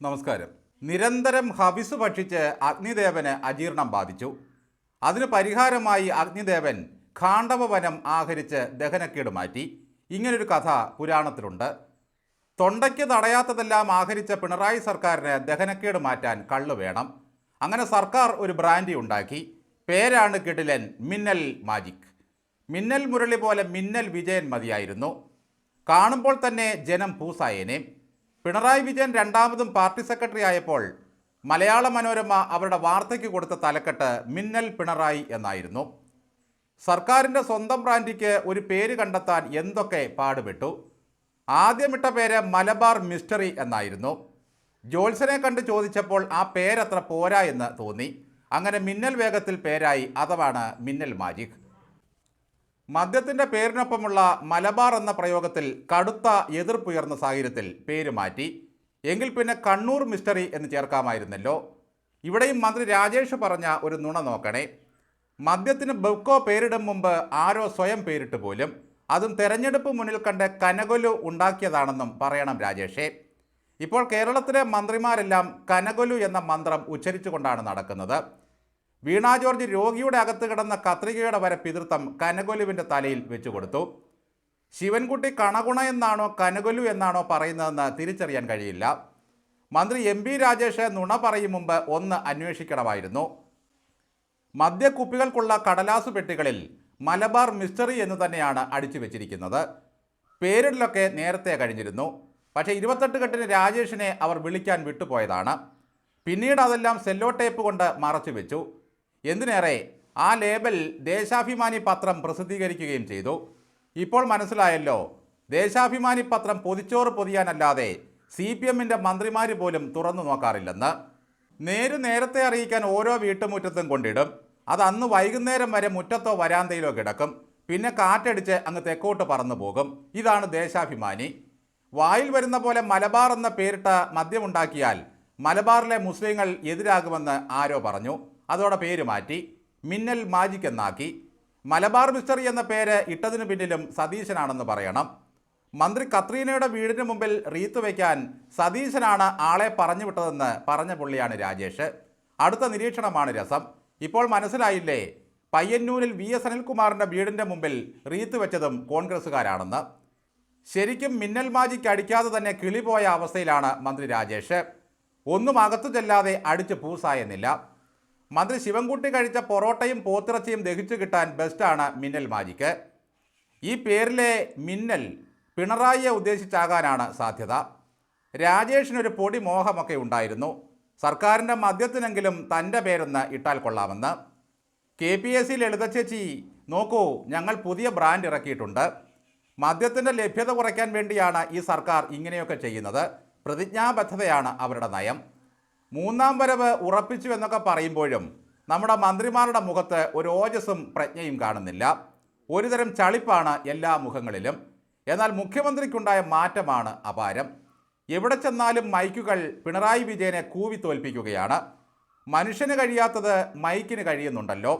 നമസ്കാരം. നിരന്തരം ഹവിസ് ഭക്ഷിച്ച് അഗ്നിദേവന് അജീർണം ബാധിച്ചു. അതിന് പരിഹാരമായി അഗ്നിദേവൻ ഖാണ്ഡവവനം ആഹരിച്ച് ദഹനക്കേട് മാറ്റി. ഇങ്ങനൊരു കഥ പുരാണത്തിലുണ്ട്. തൊണ്ടയ്ക്ക് തടയാത്തതെല്ലാം ആഹരിച്ച പിണറായി സർക്കാരിന് ദഹനക്കേട് മാറ്റാൻ കള്ള് വേണം. അങ്ങനെ സർക്കാർ ഒരു ബ്രാൻഡി ഉണ്ടാക്കി. പേരാണ് കിടിലൻ മിന്നൽ മാജിക്. മിന്നൽ മുരളി പോലെ മിന്നൽ വിജയൻ മതിയായിരുന്നു. കാണുമ്പോൾ തന്നെ ജനം പൂസായേനെ. പിണറായി വിജയൻ രണ്ടാമതും പാർട്ടി സെക്രട്ടറി ആയപ്പോൾ മലയാള മനോരമ അവരുടെ വാർത്തയ്ക്ക് കൊടുത്ത തലക്കെട്ട് മിന്നൽ പിണറായി എന്നായിരുന്നു. സർക്കാരിൻ്റെ സ്വന്തം ബ്രാൻഡിക്ക് ഒരു പേര് കണ്ടെത്താൻ എന്തൊക്കെ പാടുപെട്ടു. ആദ്യമിട്ട പേര് മലബാർ മിസ്റ്ററി എന്നായിരുന്നു. ജോത്സനെ കണ്ട് ചോദിച്ചപ്പോൾ ആ പേരത്ര പോരാ എന്ന് തോന്നി. അങ്ങനെ മിന്നൽ വേഗത്തിൽ പേരായി. അഥവാണ് മിന്നൽ മാജിക്. മദ്യത്തിൻ്റെ പേരിനൊപ്പമുള്ള മലബാർ എന്ന പ്രയോഗത്തിൽ കടുത്ത എതിർപ്പുയർന്ന സാഹചര്യത്തിൽ പേര് മാറ്റി. എങ്കിൽ പിന്നെ കണ്ണൂർ മിസ്റ്ററി എന്ന് ചേർക്കാമായിരുന്നല്ലോ. ഇവിടെയും മന്ത്രി രാജേഷ് പറഞ്ഞ ഒരു നുണ നോക്കണേ. മദ്യത്തിന് ബെവ്കോ പേരിടും മുമ്പ് ആരോ സ്വയം പേരിട്ട് പോലും. അതും തെരഞ്ഞെടുപ്പ് മുന്നിൽ കണ്ട് കനകൊലു ഉണ്ടാക്കിയതാണെന്നും പറയണം രാജേഷേ. ഇപ്പോൾ കേരളത്തിലെ മന്ത്രിമാരെല്ലാം കനകൊലു എന്ന മന്ത്രം ഉച്ചരിച്ചുകൊണ്ടാണ് നടക്കുന്നത്. വീണ ജോർജ് രോഗിയുടെ അകത്ത് കിടന്ന കത്രികയുടെ വരെ പിതൃത്വം കനകൊലുവിൻ്റെ തലയിൽ വെച്ചു കൊടുത്തു. ശിവൻകുട്ടി കണകുണ എന്നാണോ കനകൊലു എന്നാണോ പറയുന്നതെന്ന് തിരിച്ചറിയാൻ കഴിയില്ല. മന്ത്രി MP രാജേഷ് നുണ പറയും മുമ്പ് ഒന്ന് അന്വേഷിക്കണമായിരുന്നു. മദ്യക്കുപ്പികൾക്കുള്ള കടലാസു പെട്ടികളിൽ മലബാർ മിസ്റ്ററി എന്ന് തന്നെയാണ് അടിച്ചു വെച്ചിരിക്കുന്നത്. പേരിടലൊക്കെ നേരത്തെ കഴിഞ്ഞിരുന്നു. പക്ഷേ 28 കെട്ടിന് രാജേഷിനെ അവർ വിളിക്കാൻ വിട്ടുപോയതാണ്. പിന്നീട് അതെല്ലാം സെല്ലോ ടേപ്പ് കൊണ്ട് മറച്ചു വെച്ചു. എന്തിനേറെ ആ ലേബൽ ദേശാഭിമാനി പത്രം പ്രസിദ്ധീകരിക്കുകയും ചെയ്തു. ഇപ്പോൾ മനസ്സിലായല്ലോ, ദേശാഭിമാനി പത്രം പൊതിച്ചോറ് പൊതിയാനല്ലാതെ CPMൻ്റെ മന്ത്രിമാർ പോലും തുറന്നു നോക്കാറില്ലെന്ന്. നേരത്തെ അറിയിക്കാൻ ഓരോ വീട്ടുമുറ്റത്തും കൊണ്ടിടും. അത് അന്ന് വൈകുന്നേരം വരെ മുറ്റത്തോ വരാന്തയിലോ കിടക്കും. പിന്നെ കാറ്റടിച്ച് അങ്ങ് തെക്കോട്ട് പറന്നു പോകും. ഇതാണ് ദേശാഭിമാനി. വായിൽ വരുന്ന പോലെ മലബാർ എന്ന പേരിട്ട മദ്യമുണ്ടാക്കിയാൽ മലബാറിലെ മുസ്ലിങ്ങൾ എതിരാകുമെന്ന് ആരോ പറഞ്ഞു. അതോടെ പേര് മാറ്റി മിന്നൽ മാജിക് എന്നാക്കി. മലബാർ മിസ്റ്ററി എന്ന പേര് ഇട്ടതിനു പിന്നിലും സതീശനാണെന്ന് പറയണം. മന്ത്രി കത്രീനയുടെ വീടിന് മുമ്പിൽ റീത്ത് വയ്ക്കാൻ സതീശനാണ് ആളെ പറഞ്ഞു വിട്ടതെന്ന് പറഞ്ഞ പുള്ളിയാണ് രാജേഷ്. അടുത്ത നിരീക്ഷണമാണ് രസം. ഇപ്പോൾ മനസ്സിലായില്ലേ, പയ്യന്നൂരിൽ VS അനിൽകുമാറിൻ്റെ വീടിൻ്റെ മുമ്പിൽ റീത്ത് വെച്ചതും കോൺഗ്രസ്സുകാരാണെന്ന്. ശരിക്കും മിന്നൽ മാജിക് അടിക്കാതെ തന്നെ കിളിപോയ അവസ്ഥയിലാണ് മന്ത്രി രാജേഷ്. ഒന്നും അകത്തു ചെല്ലാതെ അടിച്ച് പൂസായെന്നില്ല. മന്ത്രി ശിവൻകുട്ടി കഴിച്ച പൊറോട്ടയും പോത്തിറച്ചിയും ദഹിച്ചു കിട്ടാൻ ബെസ്റ്റാണ് മിന്നൽ മാജിക്ക്. ഈ പേരിലെ മിന്നൽ പിണറായിയെ ഉദ്ദേശിച്ചാകാനാണ് സാധ്യത. രാജേഷിനൊരു പൊടി മോഹമൊക്കെ ഉണ്ടായിരുന്നു. സർക്കാരിൻ്റെ മദ്യത്തിനെങ്കിലും തൻ്റെ പേരൊന്ന് ഇട്ടാൽ കൊള്ളാമെന്ന്. KPSC ലളിതച്ചേച്ചി, നോക്കൂ, ഞങ്ങൾ പുതിയ ബ്രാൻഡ് ഇറക്കിയിട്ടുണ്ട്. മദ്യത്തിൻ്റെ ലഭ്യത കുറയ്ക്കാൻ വേണ്ടിയാണ് ഈ സർക്കാർ ഇങ്ങനെയൊക്കെ ചെയ്യുന്നത്. പ്രതിജ്ഞാബദ്ധതയാണ് അവരുടെ നയം. മൂന്നാം വരവ് ഉറപ്പിച്ചു എന്നൊക്കെ പറയുമ്പോഴും നമ്മുടെ മന്ത്രിമാരുടെ മുഖത്ത് ഒരു ഓജസ്സും പ്രജ്ഞയും കാണുന്നില്ല. ഒരുതരം ചളിപ്പാണ് എല്ലാ മുഖങ്ങളിലും. എന്നാൽ മുഖ്യമന്ത്രിക്കുണ്ടായ മാറ്റമാണ് അപാരം. എവിടെ ചെന്നാലും മൈക്കുകൾ പിണറായി വിജയനെ കൂവി തോൽപ്പിക്കുകയാണ്. മനുഷ്യന് കഴിയാത്തത് മൈക്കിന് കഴിയുന്നുണ്ടല്ലോ.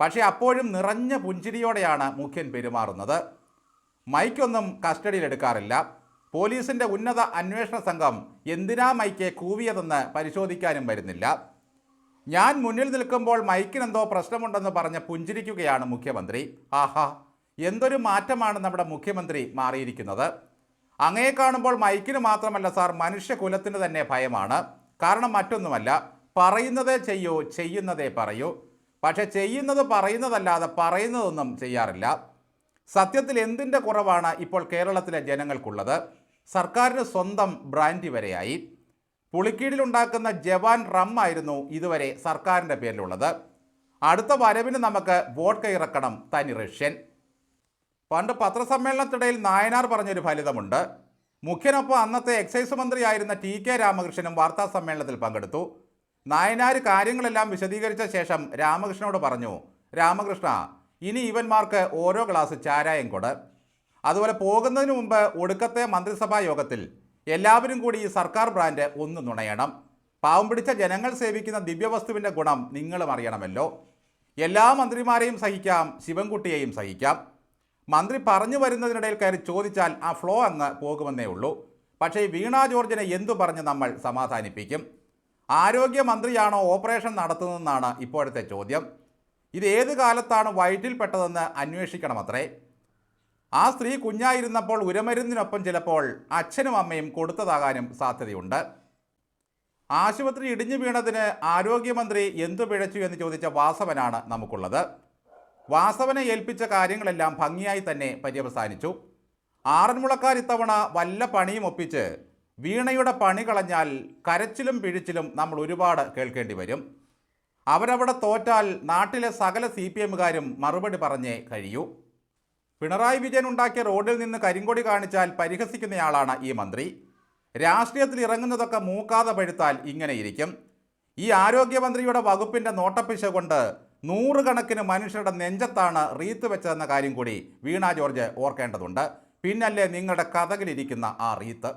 പക്ഷേ അപ്പോഴും നിറഞ്ഞ പുഞ്ചിരിയോടെയാണ് മുഖ്യൻ പെരുമാറുന്നത്. മൈക്കൊന്നും കസ്റ്റഡിയിലെടുക്കാറില്ല. പോലീസിൻ്റെ ഉന്നത അന്വേഷണ സംഘം എന്തിനാ മൈക്കെ കൂവിയതെന്ന് പരിശോധിക്കാനും വരുന്നില്ല. ഞാൻ മുന്നിൽ നിൽക്കുമ്പോൾ മൈക്കിനെന്തോ പ്രശ്നമുണ്ടെന്ന് പറഞ്ഞ് പുഞ്ചിരിക്കുകയാണ് മുഖ്യമന്ത്രി. ആഹാ, എന്തൊരു മാറ്റമാണ് നമ്മുടെ മുഖ്യമന്ത്രി മാറിയിരിക്കുന്നത്. അങ്ങയെ കാണുമ്പോൾ മൈക്കിന് മാത്രമല്ല സാർ, മനുഷ്യകുലത്തിന് തന്നെ ഭയമാണ്. കാരണം മറ്റൊന്നുമല്ല, പറയുന്നതേ ചെയ്യൂ, ചെയ്യുന്നതേ പറയൂ. പക്ഷെ ചെയ്യുന്നത് പറയുന്നതല്ലാതെ പറയുന്നതൊന്നും ചെയ്യാറില്ല. സത്യത്തിൽ എന്തിൻ്റെ കുറവാണ് ഇപ്പോൾ കേരളത്തിലെ ജനങ്ങൾക്കുള്ളത്? സർക്കാരിന് സ്വന്തം ബ്രാൻഡി വരെയായി. പുളിക്കീടിലുണ്ടാക്കുന്ന ജവാൻ റം ആയിരുന്നു ഇതുവരെ സർക്കാരിൻ്റെ പേരിലുള്ളത്. അടുത്ത വരവിന് നമുക്ക് വോഡ്ക ഇറക്കണം, തനി റഷ്യൻ. പണ്ട് പത്രസമ്മേളനത്തിനിടയിൽ നായനാർ പറഞ്ഞൊരു ഫലിതമുണ്ട്. മുഖ്യനൊപ്പം അന്നത്തെ എക്സൈസ് മന്ത്രിയായിരുന്ന TK രാമകൃഷ്ണനും വാർത്താ സമ്മേളനത്തിൽ പങ്കെടുത്തു. നായനാർ കാര്യങ്ങളെല്ലാം വിശദീകരിച്ച ശേഷം രാമകൃഷ്ണനോട് പറഞ്ഞു, രാമകൃഷ്ണ, ഇനി ഇവന്മാർക്ക് ഓരോ ഗ്ലാസ് ചാരായം കൊട്. അതുപോലെ പോകുന്നതിന് മുമ്പ് ഒടുക്കത്തെ മന്ത്രിസഭാ യോഗത്തിൽ എല്ലാവരും കൂടി ഈ സർക്കാർ ബ്രാൻഡ് ഒന്ന് നുണയണം. പാവം പിടിച്ച ജനങ്ങൾ സേവിക്കുന്ന ദിവ്യവസ്തുവിൻ്റെ ഗുണം നിങ്ങളും അറിയണമല്ലോ. എല്ലാ മന്ത്രിമാരെയും സഹിക്കാം, ശിവൻകുട്ടിയെയും സഹിക്കാം. മന്ത്രി പറഞ്ഞു വരുന്നതിനിടയിൽ കയറി ചോദിച്ചാൽ ആ ഫ്ലോ അങ്ങ് പോകുമെന്നേ ഉള്ളൂ. പക്ഷേ വീണ ജോർജിനെ എന്തു പറഞ്ഞ് നമ്മൾ സമാധാനിപ്പിക്കും? ആരോഗ്യമന്ത്രിയാണോ ഓപ്പറേഷൻ നടത്തുന്നതെന്നാണ് ഇപ്പോഴത്തെ ചോദ്യം. ഇത് ഏത് കാലത്താണ് വയറ്റിൽപ്പെട്ടതെന്ന് അന്വേഷിക്കണമത്രേ. ആ സ്ത്രീ കുഞ്ഞായിരുന്നപ്പോൾ ഉരമരുന്നിനൊപ്പം ചിലപ്പോൾ അച്ഛനും അമ്മയും കൊടുത്തതാകാനും സാധ്യതയുണ്ട്. ആശുപത്രി ഇടിഞ്ഞു വീണതിന് ആരോഗ്യമന്ത്രി എന്തു പിഴച്ചു എന്ന് ചോദിച്ച വാസവനാണ് നമുക്കുള്ളത്. വാസവനെ ഏൽപ്പിച്ച കാര്യങ്ങളെല്ലാം ഭംഗിയായി തന്നെ പര്യവസാനിച്ചു. ആറന്മുളക്കാർ ഇത്തവണ വല്ല പണിയും ഒപ്പിച്ച് വീണയുടെ പണി കളഞ്ഞാൽ കരച്ചിലും പിഴിച്ചിലും നമ്മൾ ഒരുപാട് കേൾക്കേണ്ടി വരും. അവരവിടെ തോറ്റാൽ നാട്ടിലെ സകല CPMകാരും മറുപടി പറഞ്ഞേ കഴിയൂ. പിണറായി വിജയൻ ഉണ്ടാക്കിയ റോഡിൽ നിന്ന് കരിങ്കൊടി കാണിച്ചാൽ പരിഹസിക്കുന്നയാളാണ് ഈ മന്ത്രി. രാഷ്ട്രീയത്തിൽ ഇറങ്ങുന്നതൊക്കെ മൂക്കാതെ പഴുത്താൽ ഇങ്ങനെയിരിക്കും. ഈ ആരോഗ്യമന്ത്രിയുടെ വകുപ്പിൻ്റെ നോട്ടപ്പിശ കൊണ്ട് 100 കണക്കിന് മനുഷ്യരുടെ നെഞ്ചത്താണ് റീത്ത് വെച്ചതെന്ന കാര്യം കൂടി വീണ ജോർജ് ഓർക്കേണ്ടതുണ്ട്. പിന്നല്ലേ നിങ്ങളുടെ കഥകിലിരിക്കുന്ന ആ റീത്ത്.